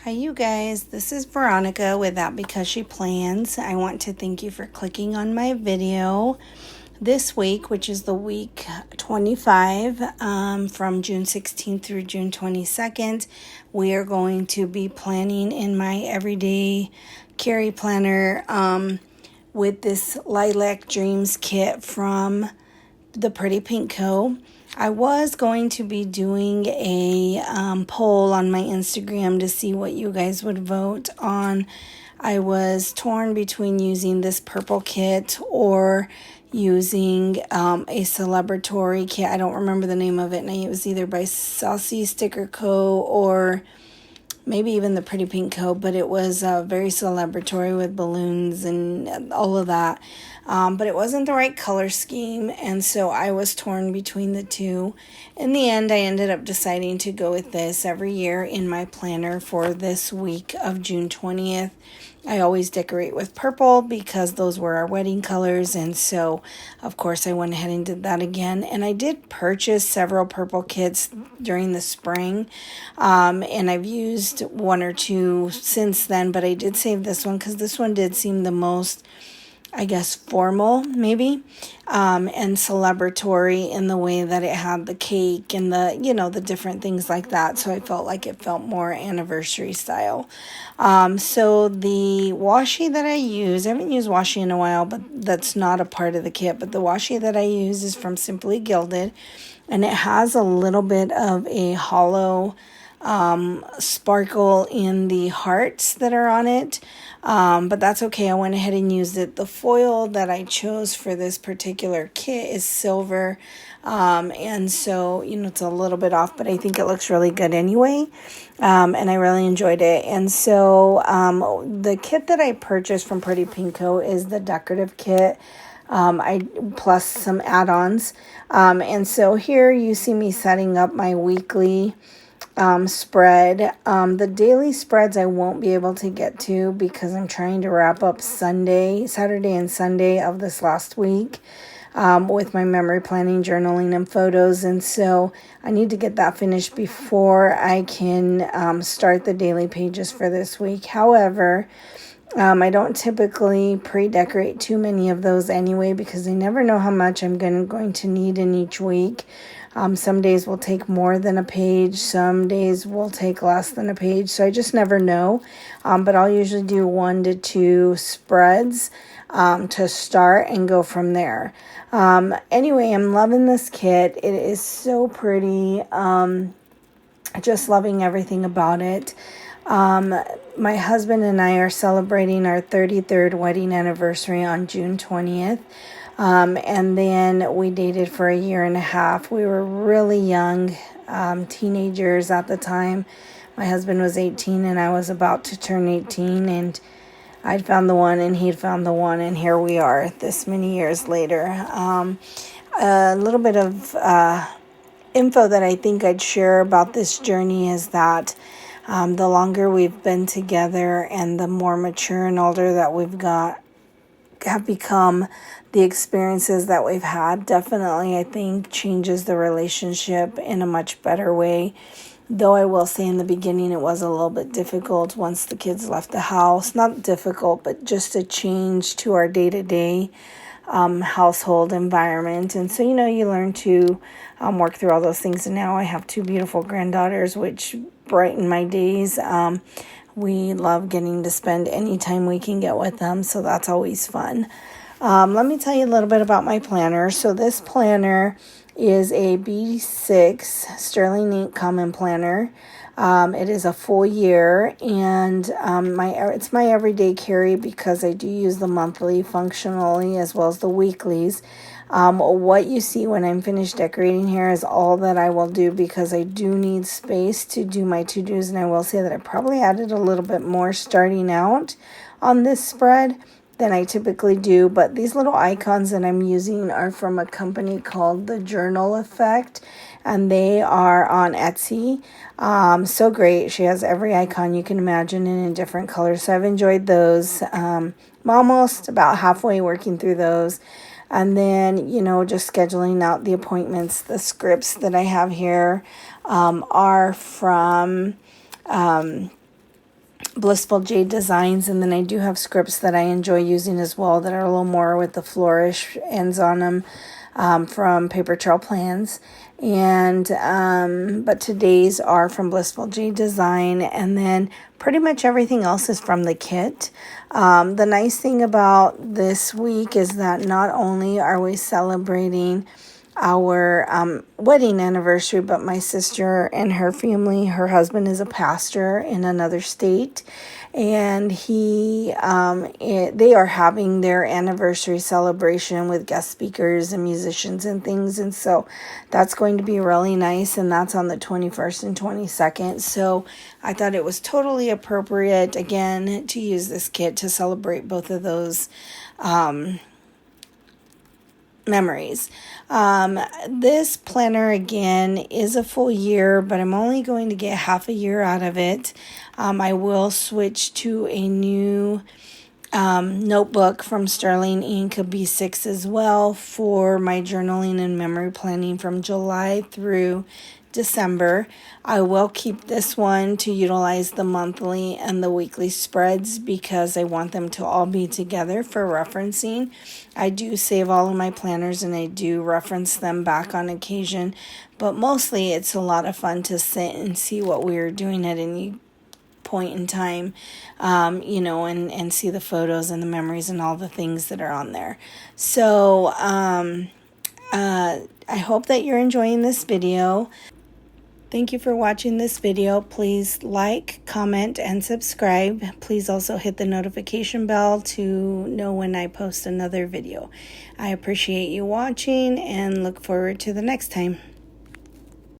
Hi, you guys. This is Veronica with That Because She Plans. I want to thank you for clicking on my video this week, which is the week 25 from June 16th through June 22nd. We are going to be planning in my everyday carry planner with this Lilac Dreams kit from the Pretty Pink Co. I was going to be doing a poll on my Instagram to see what you guys would vote on. I was torn between using this purple kit or using a celebratory kit. I don't remember the name of it, and it was either by Saucy Sticker Co. or maybe even the Pretty Pink Co., but it was very celebratory with balloons and all of that. But it wasn't the right color scheme, and so I was torn between the two. In the end, I ended up deciding to go with this every year in my planner for this week of June 20th. I always decorate with purple because those were our wedding colors, and so of course I went ahead and did that again. And I did purchase several purple kits during the spring, and I've used one or two since then, but I did save this one because this one did seem the most, I guess, formal maybe, and celebratory in the way that it had the cake and the different things like that. So I felt like it felt more anniversary style. So the washi that I use, I haven't used washi in a while, but that's not a part of the kit. But the washi that I use is from Simply Gilded, and it has a little bit of a hollow sparkle in the hearts that are on it, but that's okay. I went ahead and used it. The foil that I chose for this particular kit is silver, and so it's a little bit off, but I think it looks really good anyway, and I really enjoyed it. And so the kit that I purchased from Pretty Pink Co. is the decorative kit, plus some add-ons, and so here you see me setting up my weekly spread. The daily spreads I won't be able to get to because I'm trying to wrap up Saturday and Sunday of this last week with my memory planning, journaling, and photos. And so I need to get that finished before I can start the daily pages for this week. However, I don't typically pre-decorate too many of those anyway because I never know how much I'm going to need in each week. Some days will take more than a page. Some days will take less than a page. So I just never know. But I'll usually do 1 to 2 spreads to start and go from there. Anyway, I'm loving this kit. It is so pretty. Just loving everything about it. My husband and I are celebrating our 33rd wedding anniversary on June 20th. And then we dated for a year and a half. We were really young, teenagers at the time. My husband was 18 and I was about to turn 18, and I'd found the one and he'd found the one, and here we are this many years later. A little bit of info that I think I'd share about this journey is that the longer we've been together and the more mature and older that have become, the experiences that we've had definitely, I think, changes the relationship in a much better way. Though I will say in the beginning it was a little bit difficult once the kids left the house. Not difficult, but just a change to our day-to-day household environment. And so, you learn to work through all those things. And now I have 2 beautiful granddaughters, which brighten my days. We love getting to spend any time we can get with them, so that's always fun. Let me tell you a little bit about my planner. So this planner is a B6 Sterling Ink Common Planner. It is a full year, and it's my everyday carry because I do use the monthly functionally as well as the weeklies. What you see when I'm finished decorating here is all that I will do because I do need space to do my to-dos, and I will say that I probably added a little bit more starting out on this spread than I typically do, but these little icons that I'm using are from a company called The Journal Effect, and they are on Etsy. So great. She has every icon you can imagine in different colors, so I've enjoyed those. I'm almost about halfway working through those. And then, just scheduling out the appointments. The scripts that I have here are from, Blissful Jade designs, and then I do have scripts that I enjoy using as well that are a little more with the flourish ends on them, from Paper Trail Plans. And but today's are from Blissful Jade Design, and then pretty much everything else is from the kit. The nice thing about this week is that not only are we celebrating our wedding anniversary, but my sister and her family, her husband is a pastor in another state, and they are having their anniversary celebration with guest speakers and musicians and things, and so that's going to be really nice, and that's on the 21st and 22nd. So I thought it was totally appropriate again to use this kit to celebrate both of those memories. This planner again is a full year, but I'm only going to get half a year out of it. I will switch to a new notebook from Sterling Ink, a B6 as well, for my journaling and memory planning from July through December. I will keep this one to utilize the monthly and the weekly spreads because I want them to all be together for referencing. I do save all of my planners and I do reference them back on occasion, but mostly it's a lot of fun to sit and see what we are doing at any point in time, and see the photos and the memories and all the things that are on there. So I hope that you're enjoying this video. Thank you for watching this video. Please like, comment, and subscribe. Please also hit the notification bell to know when I post another video. I appreciate you watching and look forward to the next time.